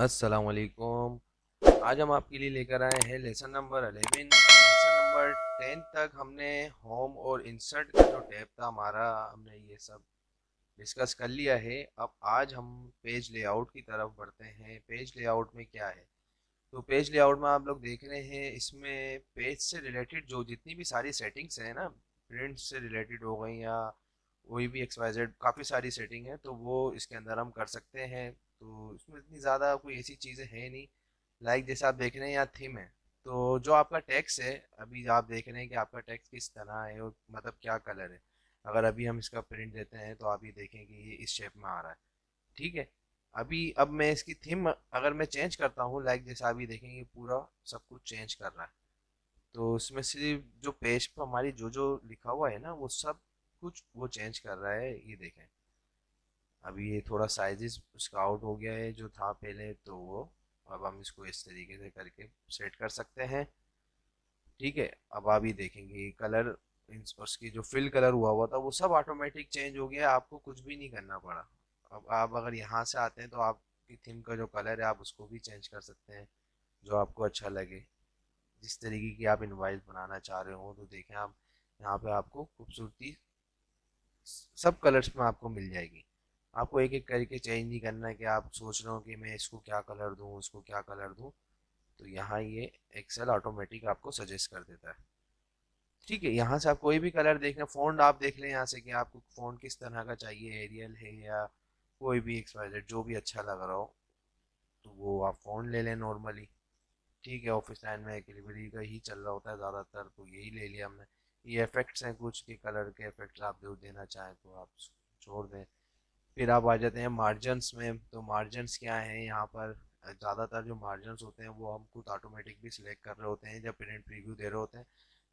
अस्सलाम वालेकुम। आज हम आपके लिए लेकर आए हैं लेसन नंबर 11। लेसन नंबर 10 तक हमने होम और इंसर्ट का जो टैब था हमारा, हमने ये सब डिस्कस कर लिया है। अब आज हम पेज लेआउट की तरफ बढ़ते हैं। पेज लेआउट में क्या है, तो पेज लेआउट में आप लोग देख रहे हैं, इसमें पेज से रिलेटेड जो जितनी भी सारी सेटिंग्स हैं ना, प्रिंट से रिलेटेड हो गई या कोई भी XYZ, काफ़ी सारी सेटिंग है, तो वो इसके अंदर हम कर सकते हैं। तो इसमें इतनी ज़्यादा कोई ऐसी चीज़ें हैं नहीं। लाइक जैसे आप देख रहे हैं यहाँ थीम है, तो जो आपका टेक्स्ट है, अभी आप देख रहे हैं कि आपका टेक्स्ट किस तरह है और मतलब क्या कलर है। अगर अभी हम इसका प्रिंट देते हैं तो आप ये देखें कि ये इस शेप में आ रहा है। ठीक है। अब मैं इसकी थीम अगर मैं चेंज करता हूँ, लाइक जैसे अभी देखेंगे पूरा सब कुछ चेंज कर रहा है। तो उसमें सिर्फ जो पेज पर हमारी जो जो लिखा हुआ है ना, वो सब कुछ वो चेंज कर रहा है, ये देखें। अभी ये थोड़ा साइजेस उसका आउट हो गया है जो था पहले, तो वो अब हम इसको इस तरीके से करके सेट कर सकते हैं। ठीक है। अब आप ये देखेंगे कलर, उसकी जो फिल कलर हुआ था वो सब ऑटोमेटिक चेंज हो गया, आपको कुछ भी नहीं करना पड़ा। अब आप अगर यहाँ से आते हैं तो आपकी थीम का जो कलर है आप उसको भी चेंज कर सकते हैं, जो आपको अच्छा लगे। जिस तरीके की आप इनवाइस बनाना चाह रहे हो, तो देखें आप यहाँ पे आपको खूबसूरती सब कलर्स में आपको मिल जाएगी। आपको एक एक करके चेंज नहीं करना है कि आप सोच रहे हो कि मैं इसको क्या कलर दूँ, उसको क्या कलर दूँ। तो यहाँ ये एक्सेल ऑटोमेटिक आपको सजेस्ट कर देता है। ठीक है। यहाँ से आप कोई भी कलर देख लें, फ़ॉन्ट आप देख लें यहाँ से कि आपको फ़ॉन्ट किस तरह का चाहिए, एरियल है या कोई भी XYZ जो भी अच्छा लग रहा हो, तो वो आप फ़ॉन्ट ले लें नॉर्मली। ठीक है। ऑफिस लाइन में एक्टिविटी का ही चल रहा होता है ज़्यादातर, तो यही ले लिया हमने। ये इफेक्ट्स हैं कुछ के, कलर के इफेक्ट्स आप जो देना चाहें तो आप छोड़ दें। फिर आप आ जाते हैं मार्जिनस में। तो मार्जिनस क्या हैं यहाँ पर, ज़्यादातर जो मार्जिनस होते हैं वो हम खुद ऑटोमेटिक भी सिलेक्ट कर रहे होते हैं जब प्रिंट प्रीव्यू दे रहे होते हैं।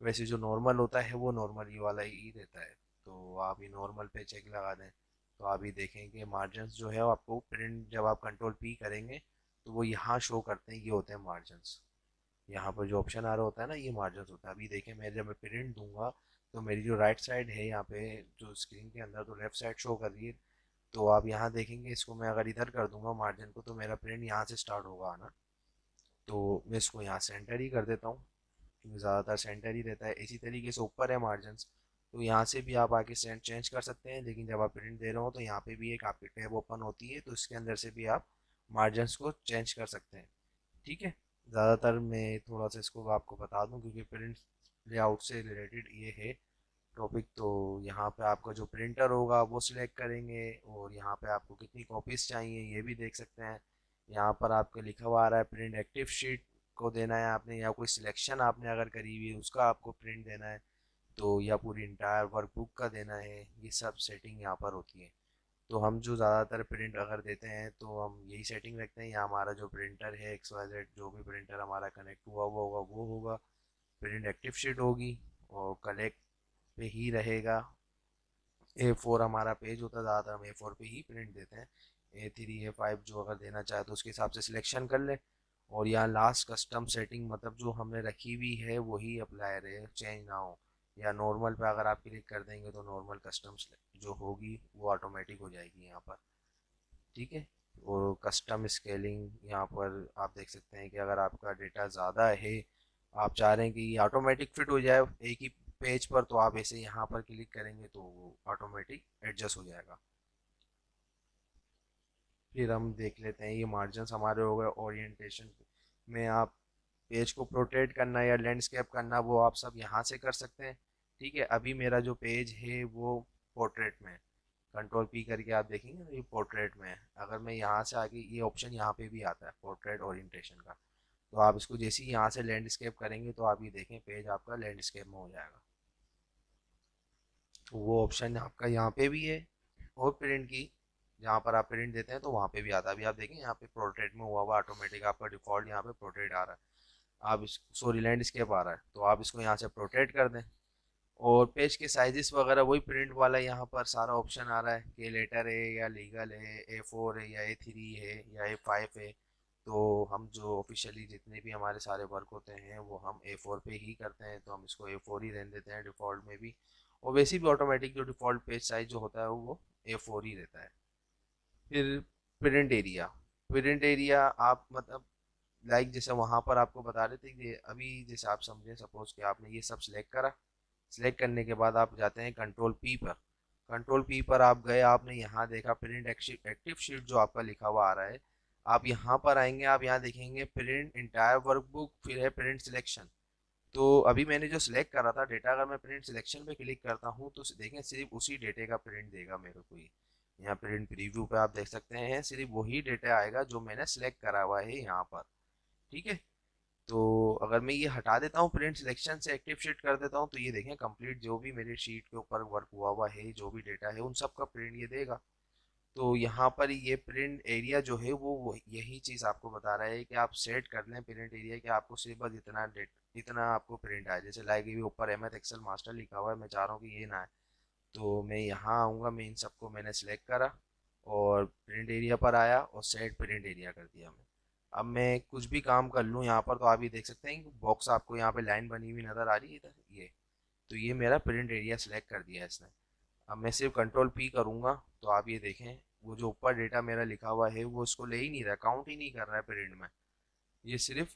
वैसे जो नॉर्मल होता है वो नॉर्मल ये वाला ही रहता है। तो आप ये नॉर्मल पे चेक लगा दें, तो आप ये देखेंगे मार्जिनस जो है वो आपको प्रिंट जब आप कंट्रोल P करेंगे तो वो यहाँ शो करते हैं, ये होते हैं मार्जिनस। यहाँ पर जो ऑप्शन आ रहा होता है ना, ये मार्जिनस होता है। अभी देखिए मैं जब मैं प्रिंट दूंगा तो मेरी जो राइट साइड है यहाँ पे जो स्क्रीन के अंदर, तो लेफ्ट साइड शो कर रही है। तो आप यहाँ देखेंगे, इसको मैं अगर इधर कर दूंगा मार्जिन को, तो मेरा प्रिंट यहाँ से स्टार्ट होगा आना। तो मैं इसको यहाँ सेंटर ही कर देता हूँ, क्योंकि ज़्यादातर सेंटर ही रहता है। इसी तरीके से ऊपर है मार्जिनस, तो यहाँ से भी आप आके सेंट चेंज कर सकते हैं। लेकिन जब आप प्रिंट दे रहे हो तो यहाँ पे भी एक आपकी टैब ओपन होती है, तो इसके अंदर से भी आप मार्जिनस को चेंज कर सकते हैं। ठीक है। ज़्यादातर मैं थोड़ा सा इसको आपको बता दूं, क्योंकि प्रिंट लेआउट से रिलेटेड ये है टॉपिक। तो यहाँ पे आपका जो प्रिंटर होगा वो सिलेक्ट करेंगे, और यहाँ पे आपको कितनी कॉपीज़ चाहिए ये भी देख सकते हैं। यहाँ पर आपको लिखा हुआ आ रहा है प्रिंट एक्टिव शीट को देना है आपने, या कोई सिलेक्शन आपने अगर करी हुई है उसका आपको प्रिंट देना है, तो या पूरी इंटायर वर्कबुक का देना है। ये सब सेटिंग यहाँ पर होती है। तो हम जो ज़्यादातर प्रिंट अगर देते हैं तो हम यही सेटिंग रखते हैं। यहाँ हमारा जो प्रिंटर है XYZ, जो भी प्रिंटर हमारा कनेक्ट हुआ हुआ होगा वो होगा, प्रिंट एक्टिव शीट होगी और कलेक्ट पे ही रहेगा। A4 हमारा पेज होता है, ज़्यादातर हम A4 पे ही प्रिंट देते हैं। A3 A5 जो अगर देना चाहे तो उसके हिसाब से सिलेक्शन कर ले। और यहाँ लास्ट कस्टम सेटिंग, मतलब जो हमने रखी हुई है वही अप्लाई रहे, चेंज ना हो। या नॉर्मल पे अगर आप क्लिक कर देंगे तो नॉर्मल कस्टम जो होगी वो ऑटोमेटिक हो जाएगी यहाँ पर। ठीक है। और कस्टम स्केलिंग यहाँ पर आप देख सकते हैं कि अगर आपका डेटा ज़्यादा है, आप चाह रहे हैं कि ये ऑटोमेटिक फिट हो जाए एक ही पेज पर, तो आप ऐसे यहाँ पर क्लिक करेंगे तो वो ऑटोमेटिक एडजस्ट हो जाएगा। फिर हम देख लेते हैं, ये मार्जिनस हमारे हो गए। ओरिएंटेशन में आप पेज को प्रोटेक्ट करना या लैंडस्केप करना, वो आप सब यहाँ से कर सकते हैं। ठीक है। अभी मेरा जो पेज है वो पोर्ट्रेट में है। कंट्रोल P करके आप देखेंगे ना, ये पोर्ट्रेट में है। अगर मैं यहाँ से आगे, ये ऑप्शन यहाँ पे भी आता है पोर्ट्रेट ओरिएंटेशन का, तो आप इसको जैसे ही यहाँ से लैंडस्केप करेंगे तो आप ये देखें पेज आपका लैंडस्केप में हो जाएगा। तो वो ऑप्शन आपका यहाँ पे भी है। और प्रिंट की, जहाँ पर आप प्रिंट देते हैं तो वहाँ पे भी आता है। अभी आप देखें यहाँ पे पोर्ट्रेट में हुआ हुआ ऑटोमेटिक आपका डिफॉल्ट यहाँ पे पोर्ट्रेट आ रहा है। आप इस सॉरी लैंडस्केप आ रहा है, तो आप इसको यहाँ से प्रोटेक्ट कर दें। और पेज के साइजेस वगैरह वही प्रिंट वाला यहाँ पर सारा ऑप्शन आ रहा है कि लेटर है या लीगल है, A4 है या A3 है या A5 है। तो हम जो ऑफिशियली जितने भी हमारे सारे वर्क होते हैं वो हम A4 पे ही करते हैं, तो हम इसको A4 ही रहने देते हैं डिफ़ॉल्ट में भी। और वैसे भी ऑटोमेटिक जो डिफ़ॉल्ट पेज साइज जो होता है वो A4 ही रहता है। फिर प्रिंट एरिया, प्रिंट एरिया आप मतलब लाइक जैसे वहाँ पर आपको बता रहे थे कि अभी जैसे आप समझे सपोज कि आपने ये सब सिलेक्ट करा। सिलेक्ट करने के बाद आप जाते हैं कंट्रोल पी पर। कंट्रोल पी पर आप गए, आपने यहाँ देखा प्रिंट एक्टिव शीट जो आपका लिखा हुआ आ रहा है। आप यहाँ पर आएंगे, आप यहाँ देखेंगे प्रिंट इंटायर वर्कबुक, फिर है प्रिंट सिलेक्शन। तो अभी मैंने जो सिलेक्ट करा था डेटा, अगर मैं प्रिंट सिलेक्शन पे क्लिक करता हूँ तो देखें सिर्फ उसी डेटे का प्रिंट देगा मेरे को ये। यहाँ प्रिंट प्रीव्यू पे आप देख सकते हैं सिर्फ वही डेटा आएगा जो मैंने सिलेक्ट करा हुआ है यहाँ पर। ठीक है। तो अगर मैं ये हटा देता हूँ प्रिंट सिलेक्शन से एक्टिव शीट कर देता हूँ तो ये देखें कंप्लीट जो भी मेरी शीट के ऊपर वर्क हुआ हुआ है, जो भी डेटा है उन सब का प्रिंट ये देगा। तो यहाँ पर ये प्रिंट एरिया जो है वो यही चीज़ आपको बता रहा है कि आप सेट कर लें प्रिंट एरिया कि आपको सिर्फ बस इतना डेट इतना आपको प्रिंट आए। जैसे लाइक ये ऊपर एम एस एक्सेल मास्टर लिखा हुआ है, मैं चाह रहा हूँ कि ये ना आए। तो मैं यहाँ आऊँगा, मैं इन सबको मैंने सेलेक्ट करा और प्रिंट एरिया पर आया और सेट प्रिंट एरिया कर दिया मैं। अब मैं कुछ भी काम कर लूँ यहाँ पर तो आप ये देख सकते हैं कि बॉक्स आपको यहाँ पे लाइन बनी हुई नज़र आ रही है इधर ये। तो ये मेरा प्रिंट एरिया सेलेक्ट कर दिया है इसने। अब मैं सिर्फ कंट्रोल पी करूँगा तो आप ये देखें वो जो ऊपर डेटा मेरा लिखा हुआ है वो इसको ले ही नहीं रहा, काउंट ही नहीं कर रहा है प्रिंट में। ये सिर्फ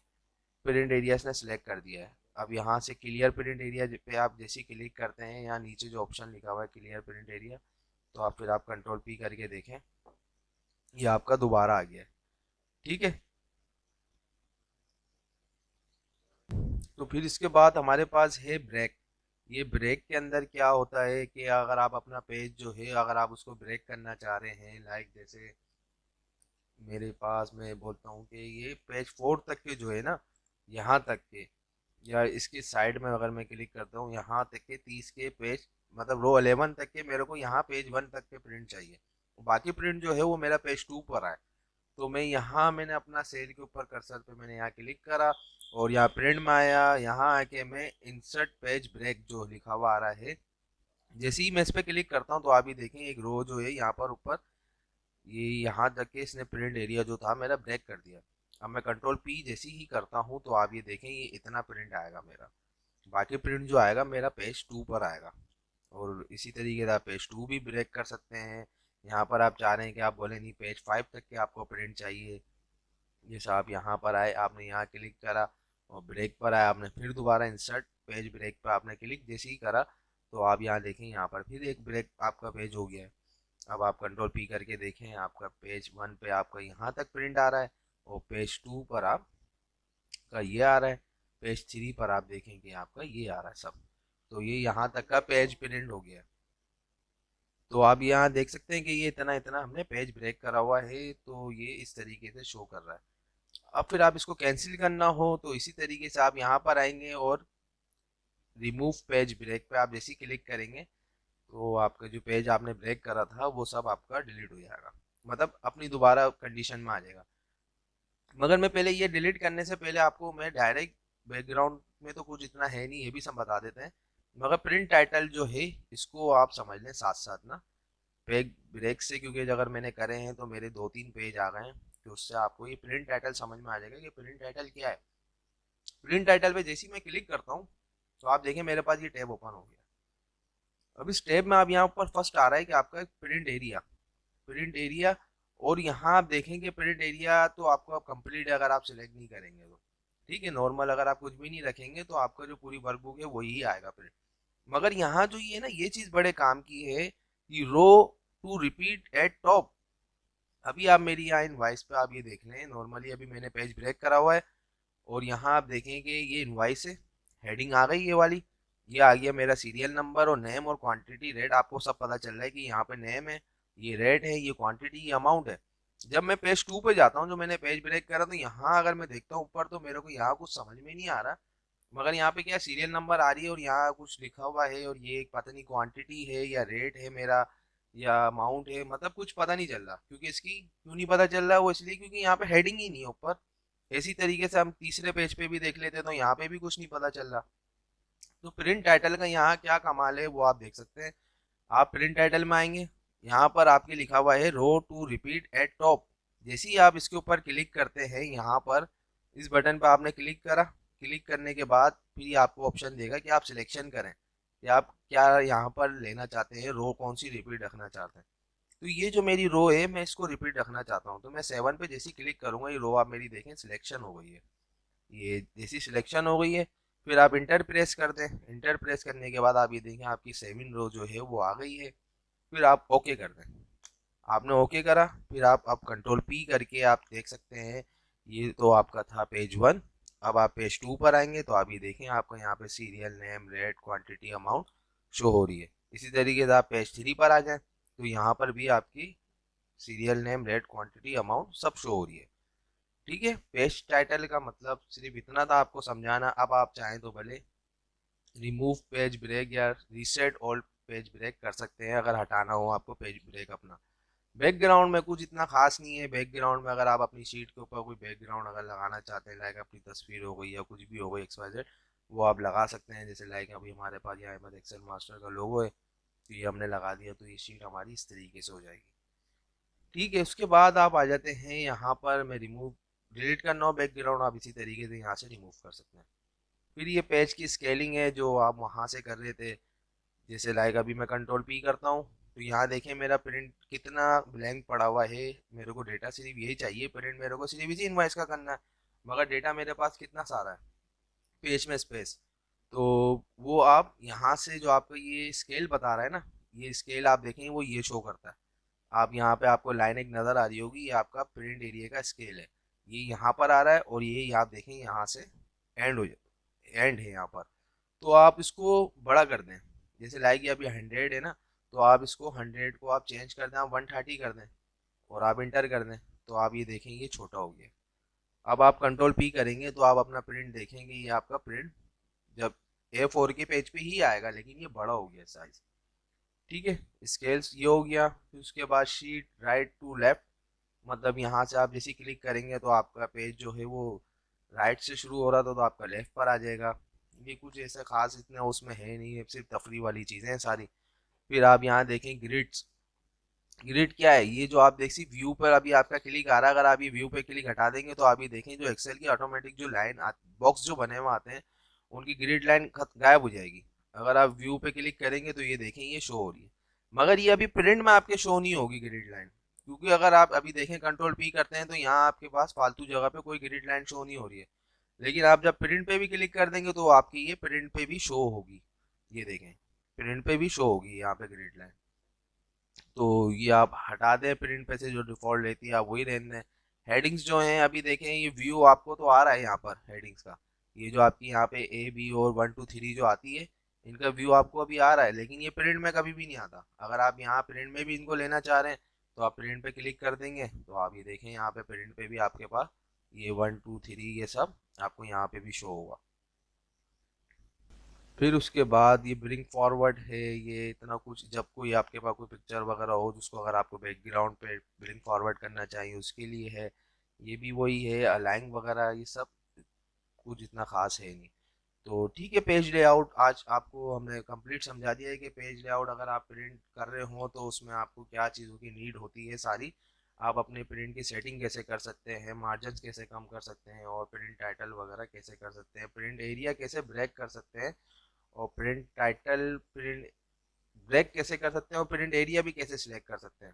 प्रिंट एरिया ने सिलेक्ट कर दिया है। अब यहाँ से क्लियर प्रिंट एरिया पे आप जैसे ही क्लिक करते हैं, यहाँ नीचे जो ऑप्शन लिखा हुआ है क्लियर प्रिंट एरिया, तो आप फिर आप कंट्रोल पी करके देखें ये आपका दोबारा आ गया है। ठीक है। तो फिर इसके बाद हमारे पास है ब्रेक। ये ब्रेक के अंदर क्या होता है कि अगर आप अपना पेज जो है अगर आप उसको ब्रेक करना चाह रहे हैं, लाइक जैसे मेरे पास मैं बोलता हूँ कि ये पेज 4 तक के जो है ना, यहाँ तक के या इसकी साइड में अगर मैं क्लिक करता हूँ यहाँ तक के 30 के पेज, मतलब रो 11 तक के मेरे को यहाँ पेज 1 तक के प्रिंट चाहिए। बाकी प्रिंट जो है वो मेरा पेज 2 पर आए। तो मैं यहाँ मैंने अपना सेल के ऊपर कर्सर पे मैंने यहाँ क्लिक करा और यहाँ प्रिंट में आया। यहाँ आके मैं इंसर्ट पेज ब्रेक जो लिखा हुआ आ रहा है, जैसे ही मैं इस पर क्लिक करता हूँ तो आप ये देखें एक रो जो है यहाँ पर ऊपर ये यहाँ तक के इसने प्रिंट एरिया जो था मेरा ब्रेक कर दिया। अब मैं कंट्रोल पी जैसे ही करता हूँ तो आप ये देखें ये इतना प्रिंट आएगा मेरा। बाकी प्रिंट जो आएगा मेरा पेज 2 पर आएगा। और इसी तरीके से आप पेज 2 भी ब्रेक कर सकते हैं। यहाँ पर आप चाह रहे हैं कि आप बोले नहीं पेज 5 तक के आपको प्रिंट चाहिए, जैसे आप यहाँ पर आए आपने यहाँ क्लिक करा और ब्रेक पर आया आपने फिर दोबारा इंसर्ट पेज ब्रेक पर आपने क्लिक जैसे ही करा तो आप यहाँ देखें यहाँ पर फिर एक ब्रेक आपका पेज हो गया है। अब आप कंट्रोल पी करके देखें आपका पेज 1 पे आपका यहाँ तक प्रिंट आ रहा है और पेज 2 पर आपका ये आ रहा है। पेज 3 पर आप देखेंगे आपका ये आ रहा है सब। तो ये यहाँ तक का पेज प्रिंट हो गया है। तो आप यहाँ देख सकते हैं कि ये इतना इतना हमने पेज ब्रेक करा हुआ है, तो ये इस तरीके से शो कर रहा है। अब फिर आप इसको कैंसिल करना हो तो इसी तरीके से आप यहाँ पर आएंगे और रिमूव पेज ब्रेक पे आप जैसे ही क्लिक करेंगे तो आपका जो पेज आपने ब्रेक करा था वो सब आपका डिलीट हो जाएगा, मतलब अपनी दोबारा कंडीशन में आ जाएगा। मगर मैं पहले ये डिलीट करने से पहले आपको मैं डायरेक्ट बैकग्राउंड में तो कुछ इतना है नहीं, ये भी सब बता देते हैं। मगर प्रिंट टाइटल जो है इसको आप समझ लें साथ साथ ना पेज ब्रेक से, क्योंकि अगर मैंने करे हैं तो मेरे 2-3 पेज आ गए हैं। तो उससे आपको ये प्रिंट टाइटल समझ में आ जाएगा कि प्रिंट टाइटल क्या है। प्रिंट टाइटल पे जैसे ही मैं क्लिक करता हूँ तो आप देखें मेरे पास ये टैब ओपन हो गया। अब इस टैब में आप यहाँ ऊपर फर्स्ट आ रहा है कि आपका प्रिंट एरिया। प्रिंट एरिया और यहाँ आप देखेंगे प्रिंट एरिया तो आपको अब कंप्लीट है अगर आप सिलेक्ट नहीं करेंगे तो। ठीक है, नॉर्मल अगर आप कुछ भी नहीं रखेंगे तो आपका जो पूरी वर्कबुक है वही आएगा प्रिंट। मगर यहाँ जो ये ना ये चीज़ बड़े काम की है कि रो टू रिपीट एट टॉप। अभी आप मेरी यहाँ इनवाइस पे आप ये देख लें, नॉर्मली अभी मैंने पेज ब्रेक करा हुआ है और यहाँ आप देखेंगे ये इनवाइस है, हेडिंग आ गई ये वाली, ये आ गया मेरा सीरियल नंबर और नेम और क्वांटिटी रेट। आपको सब पता चल रहा है कि यहाँ पे नेम है, ये रेट है, ये क्वांटिटी, ये अमाउंट है। जब मैं पेज 2 पे जाता हूँ जो मैंने पेज ब्रेक करा तो यहाँ अगर मैं देखता हूँ ऊपर तो मेरे को यहाँ कुछ समझ में नहीं आ रहा। मगर यहाँ पे क्या सीरियल नंबर आ रही है और यहाँ कुछ लिखा हुआ है और ये एक पता नहीं क्वांटिटी है या रेट है मेरा या अमाउंट है, मतलब कुछ पता नहीं चल रहा। क्योंकि इसकी क्यों नहीं पता चल रहा है वो इसलिए क्योंकि यहाँ पे हेडिंग ही नहीं है ऊपर। इसी तरीके से हम तीसरे पेज पे भी देख लेते हैं तो यहाँ पे भी कुछ नहीं पता चल रहा। तो प्रिंट टाइटल का यहाँ क्या कमाल है वो आप देख सकते हैं। आप प्रिंट टाइटल में आएंगे, यहाँ पर आपके लिखा हुआ है रो टू रिपीट एट टॉप। जैसे ही आप इसके ऊपर क्लिक करते हैं यहाँ पर इस बटन पर आपने क्लिक करा, क्लिक करने के बाद फिर आपको ऑप्शन देगा कि आप सिलेक्शन करें कि आप क्या यहाँ पर लेना चाहते हैं, रो कौन सी रिपीट रखना चाहते हैं। तो ये जो मेरी रो है मैं इसको रिपीट रखना चाहता हूँ, तो मैं 7 पे जैसे क्लिक करूंगा ये रो आप मेरी देखें सिलेक्शन हो गई है। ये जैसी सिलेक्शन हो गई है फिर आप इंटर प्रेस कर दें। इंटर प्रेस करने के बाद आप ये देखें आपकी 7 रो जो है वो आ गई है। फिर आप ओके कर दें। आपने ओके करा फिर आप कंट्रोल पी करके आप देख सकते हैं ये तो आपका था पेज 1। अब आप पेज 2 पर आएंगे तो आप ये देखें आपका यहाँ पे serial name, rate, quantity, amount show हो रही है। इसी तरीके से आप पेज 3 पर आ जाएं तो यहाँ पर भी आपकी serial name, rate, quantity, amount सब शो हो रही है। ठीक है, पेज टाइटल का मतलब सिर्फ इतना था आपको समझाना। अब आप चाहें तो भले रिमूव पेज ब्रेक या रीसेट ऑल पेज ब्रेक कर सकते हैं अगर हटाना हो आपको पेज ब्रेक अपना। बैकग्राउंड में कुछ इतना खास नहीं है। बैकग्राउंड में अगर आप अपनी शीट के ऊपर कोई बैकग्राउंड अगर लगाना चाहते हैं, लाइक अपनी तस्वीर हो गई या कुछ भी हो गई XYZ, वो आप लगा सकते हैं। जैसे लाइक अभी हमारे पास ये अहमद एक्सेल मास्टर का लोगो है तो ये हमने लगा दिया तो ये शीट हमारी इस तरीके से हो जाएगी। ठीक है, उसके बाद आप आ जाते हैं यहाँ पर मैं रिमूव डिलीट करना हो बैकग्राउंड, आप इसी तरीके से यहाँ से रिमूव कर सकते हैं। फिर ये पेज की स्केलिंग है जो आप वहाँ से कर रहे थे। जैसे लाइक अभी मैं कंट्रोल पी करता हूँ तो यहाँ देखें मेरा प्रिंट कितना ब्लैंक पड़ा हुआ है। मेरे को डेटा सिर्फ यही चाहिए, प्रिंट मेरे को सिर्फ इसी इनवॉइस का करना है, मगर डेटा मेरे पास कितना सारा है पेज में स्पेस। तो वो आप यहाँ से जो आपको ये स्केल बता रहा है ना, ये स्केल आप देखेंगे वो ये शो करता है। आप यहाँ पे आपको लाइन एक नज़र आ रही होगी, ये आपका प्रिंट एरिया का स्केल है। ये यहाँ पर आ रहा है और ये आप देखें यहाँ से एंड हो जाए, एंड है यहाँ पर। तो आप इसको बड़ा कर दें। जैसे लाइक ये अभी 100 है ना, तो आप इसको 100 को आप चेंज कर दें, आप 130 कर दें और आप इंटर कर दें तो आप ये देखेंगे ये छोटा हो गया। अब आप कंट्रोल पी करेंगे तो आप अपना प्रिंट देखेंगे, ये आपका प्रिंट जब A4 के पेज पे ही आएगा लेकिन ये बड़ा हो गया साइज। ठीक है, स्केल्स ये हो गया। फिर उसके बाद शीट राइट टू लेफ्ट, मतलब यहाँ से आप जैसे क्लिक करेंगे तो आपका पेज जो है वो राइट से शुरू हो रहा था तो आपका लेफ्ट पर आ जाएगा। ये कुछ ऐसा खास इतना उसमें है नहीं है, सिर्फ तफरी वाली चीज़ें हैं सारी। फिर आप यहाँ देखें ग्रिड्स। ग्रिड क्या है, ये जो आप देखिए व्यू पर अभी आपका क्लिक आ रहा है, अगर आप ये व्यू पे क्लिक हटा देंगे तो आप ये देखें जो एक्सेल की ऑटोमेटिक जो लाइन बॉक्स जो बने हुए आते हैं उनकी ग्रिड लाइन गायब हो जाएगी। अगर आप व्यू पे क्लिक करेंगे तो ये देखें ये शो हो रही है, मगर ये अभी प्रिंट में आपके शो नहीं होगी ग्रिड लाइन। क्योंकि अगर आप अभी देखें कंट्रोल पी करते हैं तो यहाँ आपके पास फालतू जगह पे कोई ग्रिड लाइन शो नहीं हो रही है। लेकिन आप जब प्रिंट पे भी क्लिक कर देंगे तो आपकी ये प्रिंट पे भी शो होगी। ये देखें प्रिंट पे भी शो होगी यहाँ पे ग्रिड लाइन। तो ये आप हटा दें, प्रिंट पे से जो डिफॉल्ट रहती है आप वही रहने दें। हेडिंग्स जो हैं अभी देखें ये व्यू आपको तो आ रहा है यहाँ पर हेडिंग्स का, ये जो आपकी यहाँ पे A, B और 1, 2, 3 जो आती है इनका व्यू आपको अभी आ रहा है, लेकिन ये प्रिंट में कभी भी नहीं आता। अगर आप यहाँ प्रिंट में भी इनको लेना चाह रहे हैं तो आप प्रिंट पे क्लिक कर देंगे तो आप ये देखें यहाँ पे प्रिंट पे भी आपके पास ये 1, 2, 3 ये सब आपको यहाँ पे भी शो होगा। फिर उसके बाद ये ब्रिंग फॉरवर्ड है, ये इतना कुछ जब कोई आपके पास कोई पिक्चर वगैरह हो जिसको अगर आपको बैकग्राउंड पे ब्रिंग फॉरवर्ड करना चाहिए उसके लिए है। ये भी वही है, अलाइन वगैरह ये सब कुछ इतना खास है नहीं। तो ठीक है, पेज लेआउट आज आपको हमने कंप्लीट समझा दिया है कि पेज लेआउट अगर आप प्रिंट कर रहे हो तो उसमें आपको क्या चीज़ों की नीड होती है सारी। आप अपने प्रिंट की सेटिंग कैसे कर सकते हैं, मार्जिन कैसे कम कर सकते हैं और प्रिंट टाइटल वगैरह कैसे कर सकते हैं, प्रिंट एरिया कैसे ब्रेक कर सकते हैं और प्रिंट टाइटल प्रिंट ब्रेक कैसे कर सकते हैं और प्रिंट एरिया भी कैसे सिलेक्ट कर सकते हैं।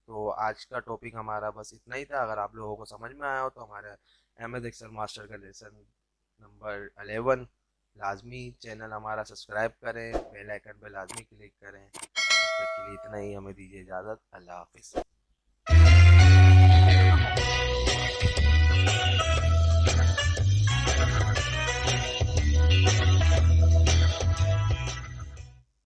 तो आज का टॉपिक हमारा बस इतना ही था। अगर आप लोगों को समझ में आया हो तो हमारे MS एक्सेल मास्टर का लेसन नंबर 11 लाजमी चैनल हमारा सब्सक्राइब करें, बेल आइकन पर लाजमी क्लिक करें। तब तक के लिए इतना ही, हमें दीजिए इजाज़त। अल्लाह हाफिज़।